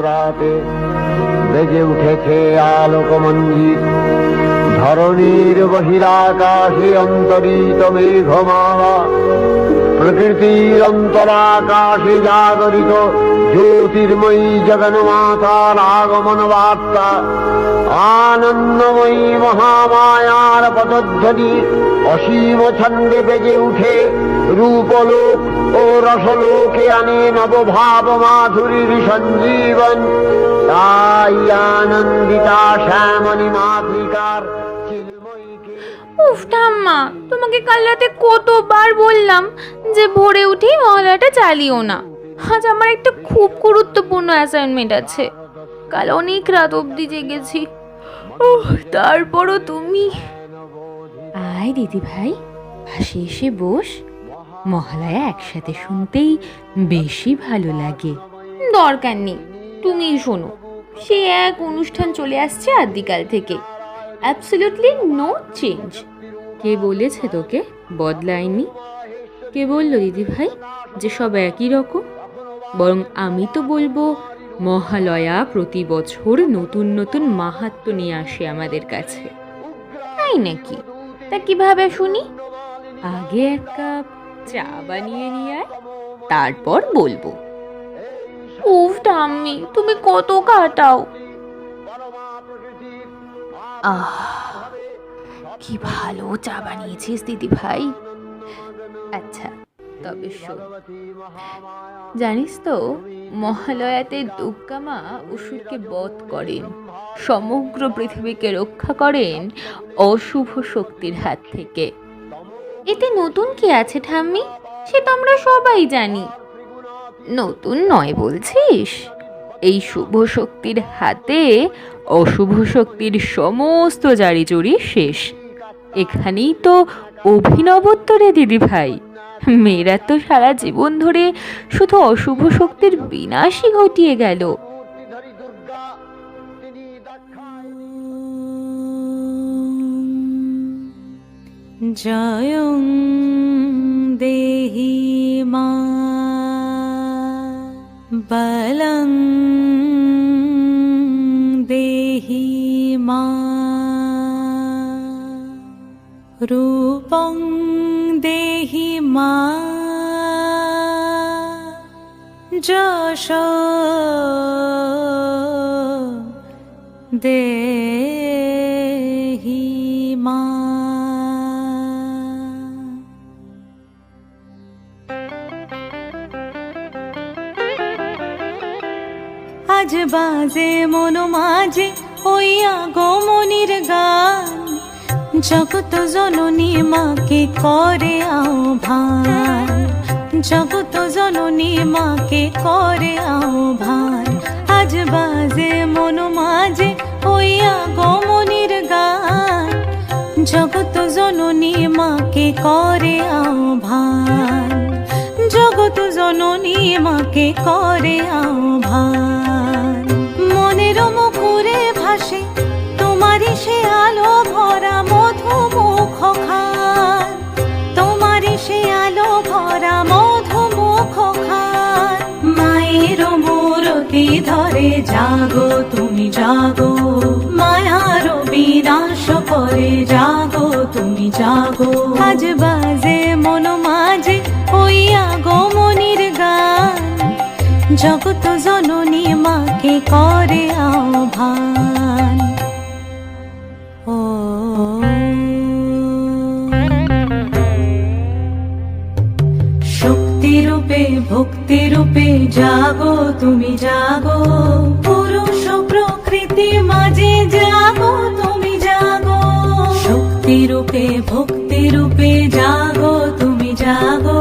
প্রাতে বেজে উঠেছে আলোকমঞ্জিত। ধরণীর বহিরাকাশে অন্তরিত মেঘমালা, প্রকৃতির অন্তরাকাশে জাগরিত জ্যোতির্ময়ী জগন্মাতার আগমন বার্তা। আনন্দময়ী মহামায়ার পদধ্বনি অসীম ছন্দে বেজে উঠে রূপলোক ও রসলোকে আনে নবভাব মাধুরীর সঞ্জীবন। তাই আনন্দিতা শ্যামণী মাতৃকার চিন্ময়ীকে। উফ ঠাম্মা, তোমাকে কাল রাতে কতবার বললাম যে ভোরে উঠেই মহলাটা চালিও না। আজ আমার একটা খুব গুরুত্বপূর্ণ অ্যাসাইনমেন্ট আছে। কাল অনেক রাত অবধি জেগেছি। তারপরও তুমি। আয় দিদি ভাই, পাশে এসে বস। মহালয়া একসাথে শুনতেই বেশি ভালো লাগে। দরকার নেই, তুমিই শোনো। সে এক অনুষ্ঠান চলে আসছে আদিকাল থেকে, অ্যাবসলিউটলি নো চেঞ্জ। কে বলেছে তোকে বদলায়নি? কে বললো দিদি ভাই যে সব একই রকম? বরং আমি তো বলবো মহালয়া প্রতি বছর নতুন নতুন মাহাত্ম্য নিয়ে আসে আমাদের কাছে। তাই নাকি? তা কিভাবে শুনি? আগে এক কাপ চা বানিয়ে নিয়ে আয়, তারপর বলবো। উফ ঠাম্মি, তুমি কত কাটাও। কি ভালো চা বানিয়েছিস দিদি ভাই। আচ্ছা তবে শোন, জানিস তো মহালয়াতে দুর্গা মা অসুরকে বধ করেন, সমগ্র পৃথিবীকে রক্ষা করেন অশুভ শক্তির হাত থেকে। এতে নতুন কি আছে ঠাম্মি? সে তো আমরা সবাই জানি। নতুন নয় বলছিস? এই শুভ শক্তির হাতে অশুভ শক্তির সমস্ত জারিজুরি শেষ। এখানেই তো অভিনবত্ব রে দিদি ভাই। মেয়েরা তো সারা জীবন ধরে শুধু অশুভ শক্তির বিনাশই ঘটিয়ে গেল। জয়ং দেহি মা বলং দেহি মা রূপং দেহি মা যশ দেহি মা। আজ বাজে মন মাঝে ওই আগমনীর গান, জগত জননী মাকে করে আহ্বান। জগত জননী মাকে করে আহ্বান। আজ বাজে মন মাঝে ওই আগমনীর গান, জগত জননী মাকে করে আহ্বান। জগত জননী মাকে করে আহ্বান। মনের মুখরে ভাসে তোমারই সে আলো ভরা মধুমুখ খান। তোমারই সে আলো ভরা মধুমুখ খান। মায়ের মূরতি ধরে জাগো তুমি জাগো, মায়ার বিনাশ করে জাগো তুমি জাগো। আজ বাজে মন মাঝে ওই আগমনীর গান, জগত জননী মাকে করে আহ্বান। ও শক্তি রূপে ভক্তি রূপে জাগো তুমি জাগো। পুরুষ প্রকৃতি মাঝে জাগো তুমি জাগো। শক্তি রূপে ভক্তি রূপে জাগো তুমি জাগো।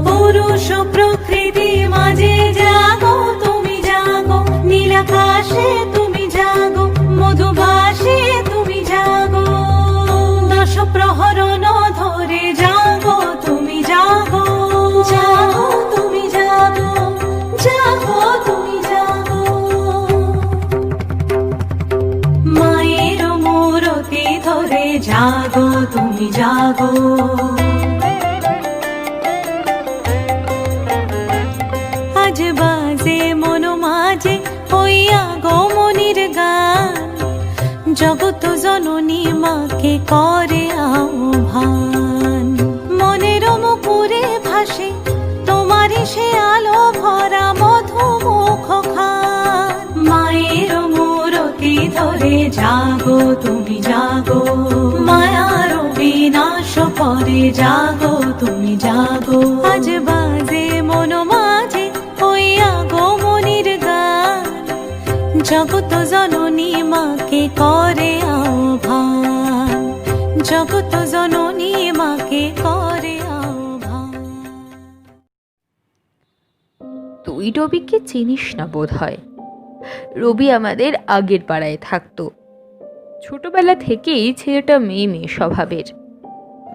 পুরুষ প্রকৃতি মাঝে জাগো তুমি জাগো। নীলাকাশে তুমি জাগো, মধুভাসে তুমি জাগো। দশ প্রহরণ ধরে জাগো তুমি জাগো। জাগো তুমি জাগো, জাগো তুমি জাগো। মায়ের মূরতি ধরে জাগো তুমি জাগো। আজ বাজে মন মাঝে ওই আগমনির গান, জগত জননী মাকে করে আহ্বান। মনের মুকুরে ভাসে তোমারই সে আলো ভরা মধুমুখ খান। মায়ের মূরতি ধরে জাগো তুমি জাগো, মায়ার বিনাশ করে জাগো তুমি জাগো। আজ বাজে মন মাঝে ওই আগমনির গান, জগত জননী মাকে করে আহ্বান, জগত জননী মাকে করে আহ্বান। তুই রবিকে চিনিস না বোধ হয়। রবি আমাদের আগের পাড়ায় থাকতো। ছোটবেলা থেকেই ছেলেটা মেয়ে মেয়ে স্বভাবের।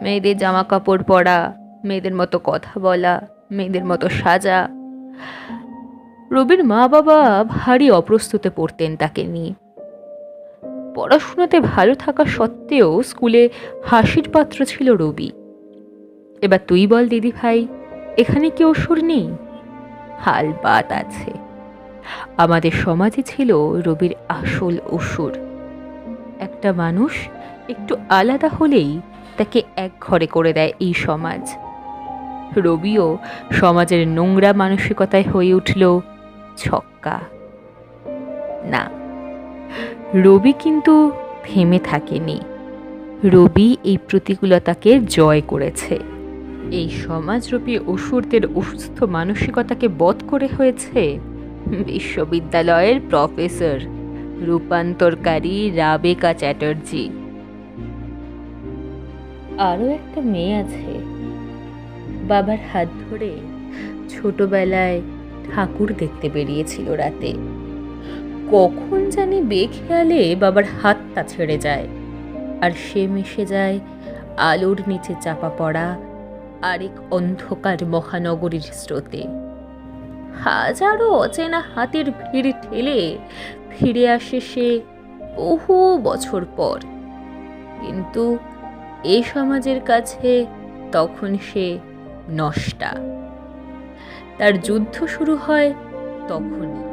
মেয়েদের জামা কাপড় পরা, মেয়েদের মতো কথা বলা, মেয়েদের মতো সাজা। রবির মা বাবা ভারী অপ্রস্তুতে পড়তেন তাকে নিয়ে। পড়াশোনাতে ভালো থাকা সত্ত্বেও স্কুলে হাসির পাত্র ছিল রবি। এবার তুই বল দিদি ভাই, এখানে কি অসুর নেই? হাল বাত আছে। আমাদের সমাজে ছিল রবির আসল অসুর। একটা মানুষ একটু আলাদা হলেই তাকে এক ঘরে করে দেয় এই সমাজ। রবিও সমাজের নোংরা মানসিকতায় হয়ে উঠল ছক্কা। না, রবি কিন্তু থেমে থাকেনি। রবি এই প্রতিকূলতাকে জয় করেছে। এই সমাজরূপী অসুরদের অসুস্থ মানসিকতাকে বধ করে হয়েছে বিশ্ববিদ্যালয়ের প্রফেসর, রূপান্তরকারী রাবেকা চ্যাটার্জি। আরও একটা মেয়ে আছে, বাবার হাত ধরে ছোটবেলায় ঠাকুর দেখতে বেরিয়েছিল রাতে। কখন জানি বেখেয়ালে বাবার হাতটা ছেড়ে যায়, আর সে মিশে যায় আলোর নিচে চাপা পড়া আরেক অন্ধকার মহানগরীর স্রোতে। হাজারো অচেনা হাতের ভিড় ঠেলে ফিরে আসে সে বহু বছর পর। কিন্তু এ সমাজের কাছে তখন সে নষ্টা। তার যুদ্ধ শুরু হয় তখনই।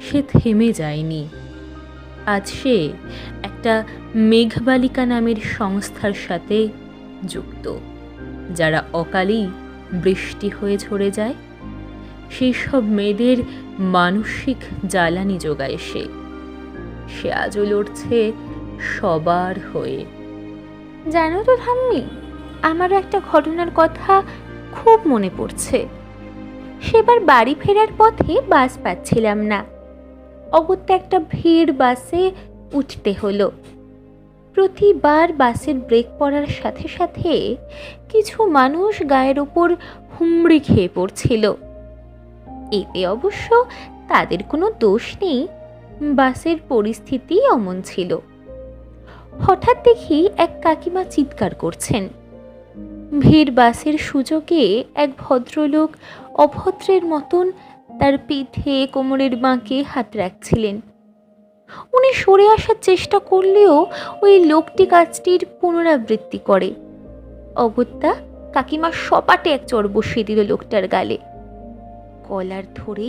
সে থেমে যায়নি। আজ সে একটা মেঘবালিকা নামের সংস্থার সাথে যুক্ত, যারা অকালেই বৃষ্টি হয়ে ঝরে যায়। সেই সব মেয়েদের মানসিক জ্বালানি যোগায় সে আজও লড়ছে সবার হয়ে। জানো তো ঠাম্মি, আমারও একটা ঘটনার কথা খুব মনে পড়ছে। সেবার বাড়ি ফেরার পথে বাস পাচ্ছিলাম না। অগত্যা একটা ভিড় বাসে উঠতে হলো। প্রতিবার বাসের ব্রেক পড়ার সাথে সাথে কিছু মানুষ গায়ের ওপর হুমড়ি খেয়ে পড়ছিল। এতে অবশ্য তাদের কোনো দোষ নেই, বাসের পরিস্থিতি অমন ছিল। হঠাৎ দেখি এক কাকিমা চিৎকার করছেন। ভিড় বাসের সুযোগে এক ভদ্রলোক অভদ্রের মতন তার পিঠে কোমরের বাঁকে হাত রাখছিলেন। উনি সরে আসার চেষ্টা করলেও ওই লোকটি কাজটির পুনরাবৃত্তি করে। অগত্যা কাকিমা সপাটে এক চড় বসিয়ে দিল লোকটার গালে। কলার ধরে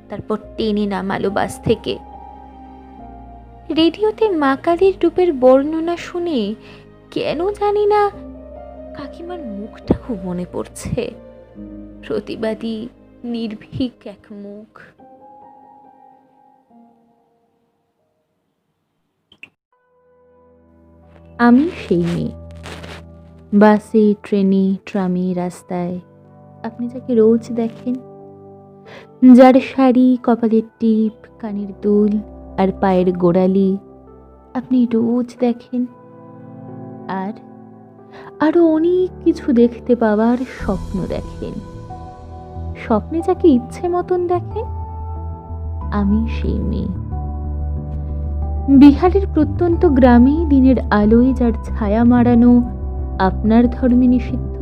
তারপর টেনে নামালো বাস থেকে। রেডিওতে মা কালীর রূপের বর্ণনা শুনে কেন জানি না কাকিমার মুখটা খুব মনে পড়ছে। প্রতিবাদী নির্ভীক এক মুখ। আমি সেই মেয়ে, বাসে, ট্রেনে, ট্রামে, রাস্তায় আপনি যাকে রোজ দেখেন, যার শাড়ি, কপালের টিপ, কানের দুল আর পায়ের গোড়ালি আপনি রোজ দেখেন। আর আরো অনেক কিছু দেখতে পাওয়ার স্বপ্ন দেখেন। স্বপ্নে যাকে ইচ্ছে মতন দেখেন, আমি সেই মেয়ে। বিহারের প্রত্যন্ত গ্রামে দিনের আলোয় যার ছায়া মাড়ানো আপনার ধর্মে নিষিদ্ধ,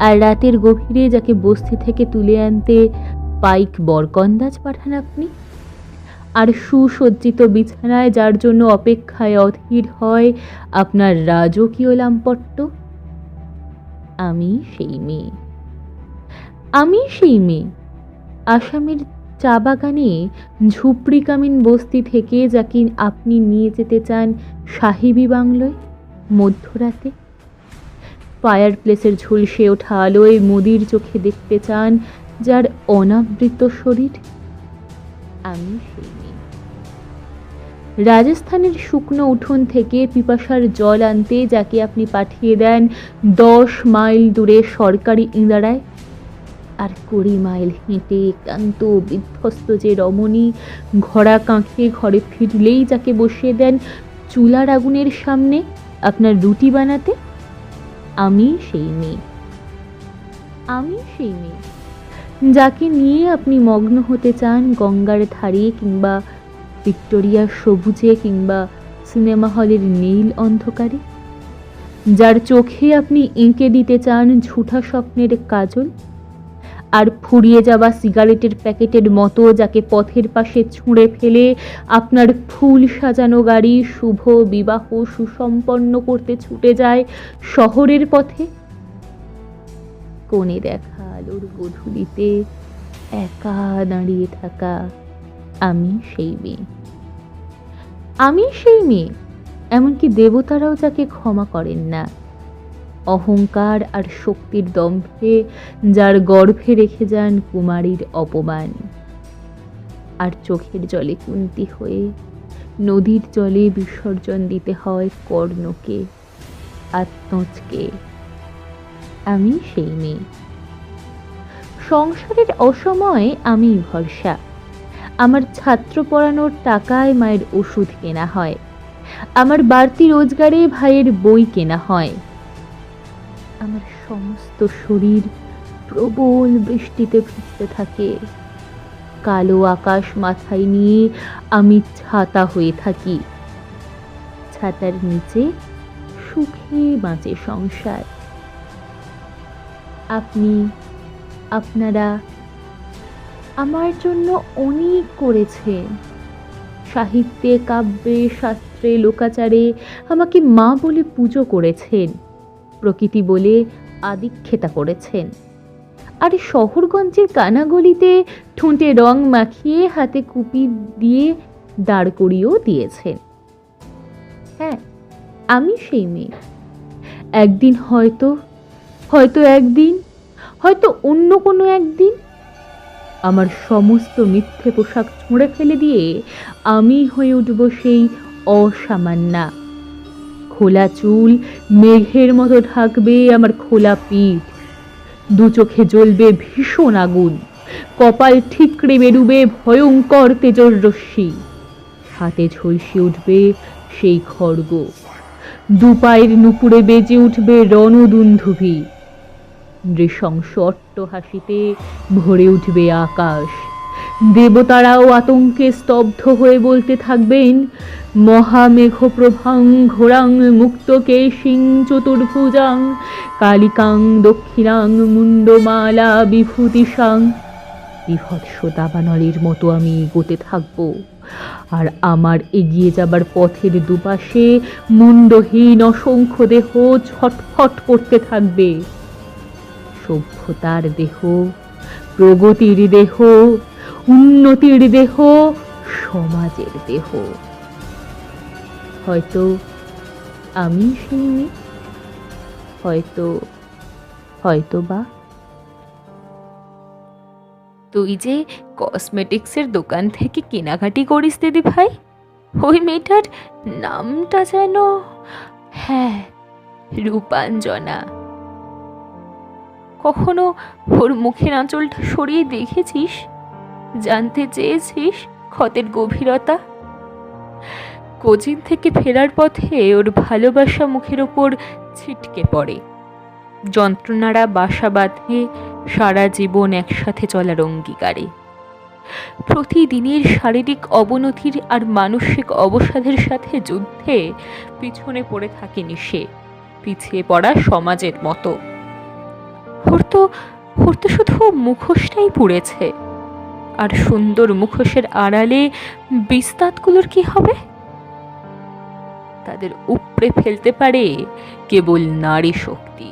আর রাতের গভীরে যাকে বস্তি থেকে তুলে আনতে পাইক বরকন্দাজ পাঠান আপনি, আর সুসজ্জিত বিছানায় যার জন্য অপেক্ষায় অধীর হয় আপনার রাজকীয় লাম্পট্য, আমি সেই মেয়ে। আমি সেই মেয়ে, আসামের চা বাগানে ঝুপড়ি কামিন বস্তি থেকে যাকে আপনি নিয়ে যেতে চান সাহেবী বাংলোয় মধ্যরাতে? ফায়ার প্লেসের ঝলসে ওঠা আলোয় মোদির চোখে দেখতে চান যার অনাবৃত শরীর? আমি সেই মেয়ে। রাজস্থানের শুকনো উঠোন থেকে পিপাসার জল আনতে যাকে আপনি পাঠিয়ে দেন 10 মাইল দূরে সরকারি ইন্দারায়, আর 20 মাইল হেঁটে ক্লান্ত বিধ্বস্ত যে রমণী ঘোড়া কাঁখে ঘরে ফিরলেই যাকে বসিয়ে দেন চুলার আগুনের সামনে আপনার রুটি বানাতে? আমি সেই মেয়ে। আমি সেই মেয়ে যাকে নিয়ে আপনি মগ্ন হতে চান গঙ্গার ধারে কিংবা ভিক্টোরিয়ার সবুজে কিংবা সিনেমা হলের নীল অন্ধকারে, যার চোখে আপনি এঁকে দিতে চান ঝুঠা স্বপ্নের কাজল, আর ফুরিয়ে যাওয়া সিগারেটের প্যাকেটের মতো যাকে পথের পাশে ছুঁড়ে ফেলে আপনার ফুল সাজানো গাড়ি শুভ বিবাহ সুসম্পন্ন করতে ছুটে যায় শহরের পথে। কোণে দেখা আলোর গধূলিতে একা দাঁড়িয়ে থাকা আমি সেই মেয়ে। আমি সেই মেয়ে, এমনকি দেবতারাও যাকে ক্ষমা করেন না। অহংকার আর শক্তির দম্ভে যার গর্ভে রেখে যান কুমারীর অপমান, আর চোখের জলে কুন্তি হয়ে নদীর জলে বিসর্জন দিতে হয় কর্ণকে, আত্মজকে। আমি সেই মেয়ে। সংসারের অসময়ে আমি ভরসা। আমার ছাত্র পড়ানোর টাকায় মায়ের ওষুধ কেনা হয়, আমার বাড়তি রোজগারে ভাইয়ের বই কেনা হয়। আমার সমস্ত শরীর প্রবল বৃষ্টিতে ভিজতে থাকে। কালো আকাশ মাথায় নিয়ে আমি ছাতা হয়ে থাকি। ছাতার নিচে সুখে বাঁচে সংসার। আপনি, আপনারা আমার জন্য অনেক করেছেন। সাহিত্যে, কাব্যে, শাস্ত্রে, লোকাচারে আমাকে মা বলে পুজো করেছেন, প্রকৃতি বলে আদিক্ষেতা করেছেন, আর শহরগঞ্জের কানাগলিতে ঠোঁটে রং মাখিয়ে হাতে কুপি দিয়ে দাঁড় করিয়েও দিয়েছেন। হ্যাঁ, আমি সেই মেয়ে। একদিন হয়তো একদিন, হয়তো অন্য কোনো একদিন আমার সমস্ত মিথ্যে পোশাক ছুঁড়ে ফেলে দিয়ে আমি হয়ে উঠব সেই অসামান্যা। খোলা চুল মেঘের মতো ঢাকবে আমার খোলা পিঠ, দু চোখে জ্বলবে ভীষণ আগুন, কপাল ঠিকরে বেরুবে ভয়ঙ্কর তেজর রশ্মি, হাতে ঝলসে উঠবে সেই খড়গ, দু পায়ের নুপুরে বেজে উঠবে রণদুন্ধুভি, নৃশংস অট্টহাসিতে ভরে উঠবে আকাশ। দেবতারাও আতঙ্কে স্তব্ধ হয়ে বলতে থাকবেন, মহামেঘপ্রভাং ঘোরাং মুক্তকেশিং চতুর্ভুজাং কালিকাং দক্ষিণাং মুন্ডমালা বিভূতিসাং। বিভৎস দাবানলের মতো আমি এগোতে থাকব, আর আমার এগিয়ে যাবার পথের দুপাশে মুন্ডহীন অসংখ্য দেহ ছটফট করতে থাকবে। সভ্যতার দেহ, প্রগতির দেহ, উন্নতির দেহ, সমাজের দেহ। হয়তো আমি সেই মেয়ে, হয়তো বা। তুই যে কসমেটিক্সের দোকান থেকে কেনাকাটি করিস দিদি ভাই, ওই মেয়েটার নামটা যেন, হ্যাঁ, রূপাঞ্জনা। কখনো ওর মুখের আঁচলটা সরিয়ে দেখেছিস? জানতে চেয়েছিস ক্ষতের গভীরতা? কোচিন থেকে ফেরার পথে ওর ভালোবাসা মুখের ওপর ছিটকে পড়ে। যন্ত্রণারা বাসা বাঁধে সারা জীবন একসাথে চলার অঙ্গীকারে। প্রতিদিনের শারীরিক অবনতির আর মানসিক অবসাদের সাথে যুদ্ধে পিছনে পড়ে থাকেনি সে, পিছিয়ে পড়া সমাজের মতো। ওর তো শুধু মুখোশটাই পুড়েছে, আর সুন্দর মুখোশের আড়ালে বিস্তাতগুলোর কি হবে? তাদের উপড়ে ফেলতে পারে কেবল নারী শক্তি।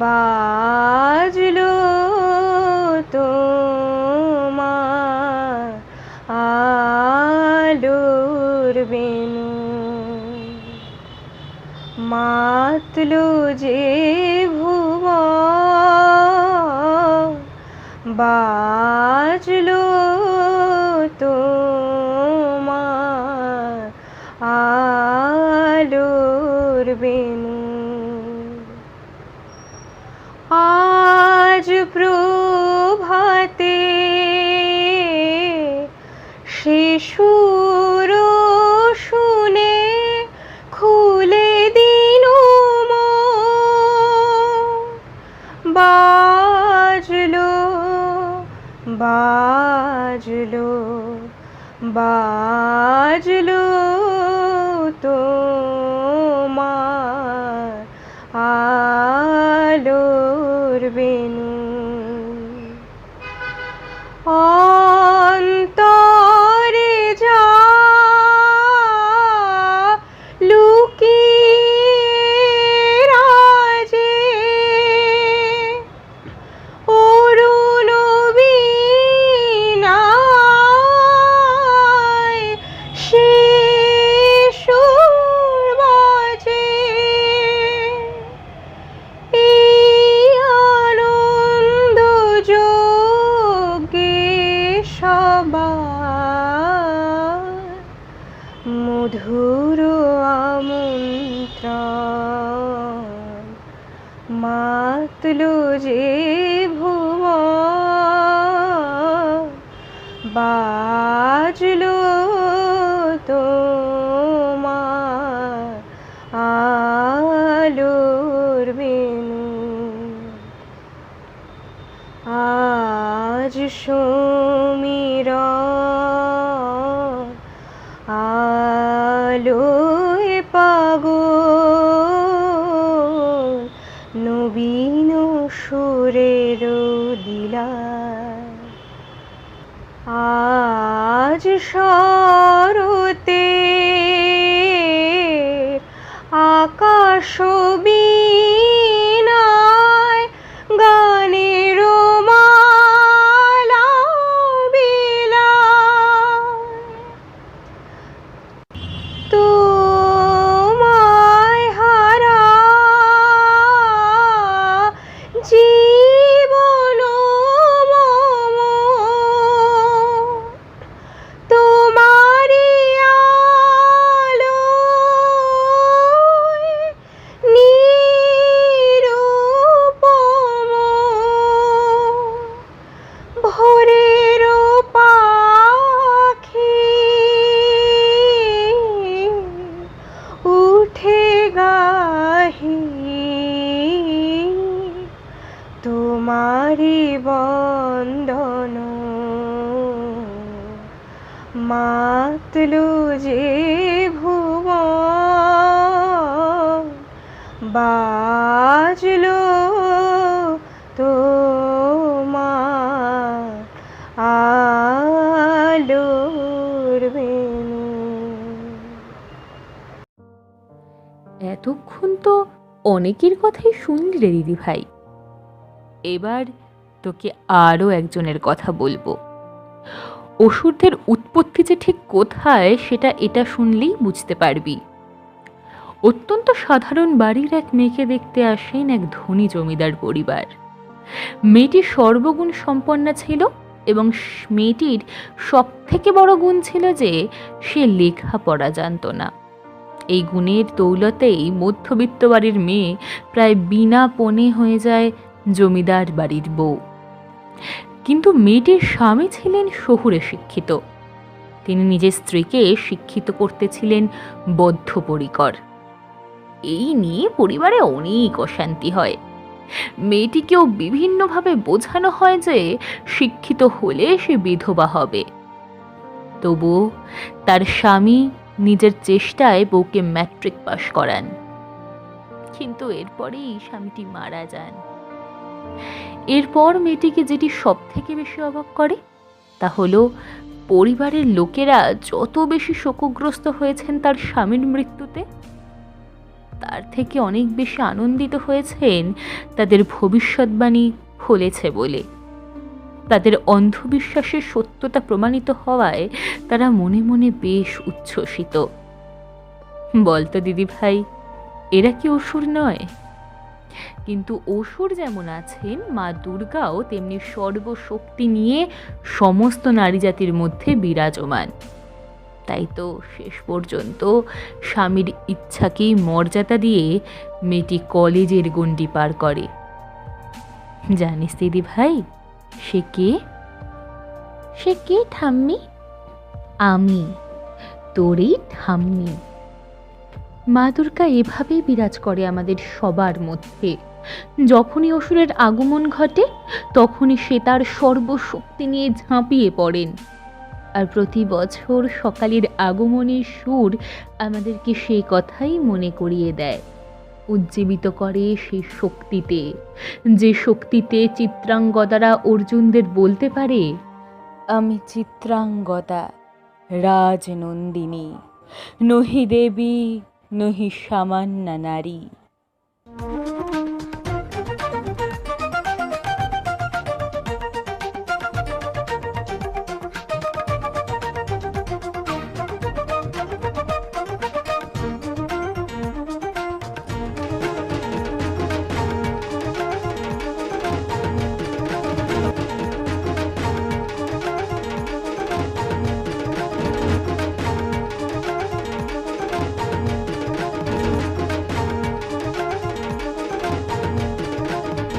বাজলো তোমার আলোর বেনু, মাতলো যে ভুবন, বাজলো তোমার আলোর বেনু। আজ প্রভাতে সে সুর শুনে খুলে দিনু মন, বাজলো বাজলো বাজলো তোমার আলোর বেনু। অন্তরে যা লুকিয়ে রাজে, অরুণ বীণায় সে সুর বাজে, এই আনন্দ যোগে সবার মধুর আমন্ত্রণ, মাতলো যে ভুবন, বাজলো তোমার আলোর বেনু। আজ সমীরণ আলোয় পাগল, নবীন সুরের লীলা। আজ শরতে আকাশ বীণায় গানের মালা বিলায়, তোমায় হারা জীবন মম, তোমারি আলোয় নিরুপম, ভোরের পাখি উঠে গাহি তোমারি বন্দন, মাতলো যে ভুবন, বাজলো তোমার আলোর বেনু। এতক্ষণ তো অনেকের কথাই শুনলি রে দিদি ভাই, এবার তোকে আরও একজনের কথা বলবো। অসুরদের উৎপত্তি যে ঠিক কোথায় সেটা এটা শুনলেই বুঝতে পারবি। অত্যন্ত সাধারণ বাড়ির এক মেয়েকে দেখতে আসেন এক ধনী জমিদার পরিবার। মেয়েটি সর্বগুণ সম্পন্না ছিল এবং মেয়েটির সব থেকে বড় গুণ ছিল যে সে লেখাপড়া জানত না। এই গুণের দৌলতেই মধ্যবিত্ত বাড়ির মেয়ে প্রায় বিনা পণে হয়ে যায় জমিদার বাড়ির বউ। কিন্তু মেয়েটির স্বামী ছিলেন শহুরে শিক্ষিত। তিনি নিজের স্ত্রীকে শিক্ষিত করতে ছিলেন বদ্ধপরিকর। এই নিয়ে পরিবারে অনেক অশান্তি হয়। মেয়েটিকেও বিভিন্নভাবে বোঝানো হয় যে শিক্ষিত হলে সে বিধবা হবে। তবুও তার স্বামী নিজের চেষ্টায় বউকে ম্যাট্রিক পাশ করান, কিন্তু এরপরেই স্বামীটি মারা যান। এরপর মেয়েটিকে যেটি সব থেকে বেশি অবাক করে তা হলো পরিবারের লোকেরা যত বেশি শোকগ্রস্ত হয়েছেন তার স্বামীর মৃত্যুতে, তার থেকে অনেক বেশি আনন্দিত হয়েছেন তাদের ভবিষ্যৎবাণী ফলেছে বলে। তাদের অন্ধবিশ্বাসের সত্যতা প্রমাণিত হওয়ায় তারা মনে মনে বেশ উচ্ছ্বসিত। বলতো দিদি ভাই, এরা কি অসুর নয়? কিন্তু অসুর যেমন আছেন, মা দুর্গাও তেমনি সর্বশক্তি নিয়ে সমস্ত নারী জাতির মধ্যে বিরাজমান। তাই তো শেষ পর্যন্ত স্বামীর ইচ্ছাকেই মর্যাদা দিয়ে মেয়েটি কলেজের গণ্ডি পার করে। জানিস দিদি ভাই, সে কে? সে কে ঠাম্মি? আমি, তোরই ঠাম্মি। মা দুর্গা এভাবেই বিরাজ করে আমাদের সবার মধ্যে। যখনই অসুরের আগমন ঘটে তখনই সে তার সর্বশক্তি নিয়ে ঝাঁপিয়ে পড়েন। আর প্রতি বছর সকালের আগমনের সুর আমাদেরকে সেই কথাই মনে করিয়ে দেয়, উজ্জীবিত করে সেই শক্তিতে, যে শক্তিতে চিত্রাঙ্গদারা অর্জুনদের বলতে পারে, আমি চিত্রাঙ্গদা, রাজনন্দিনী, নহি দেবী নহি সামান্যা নারী।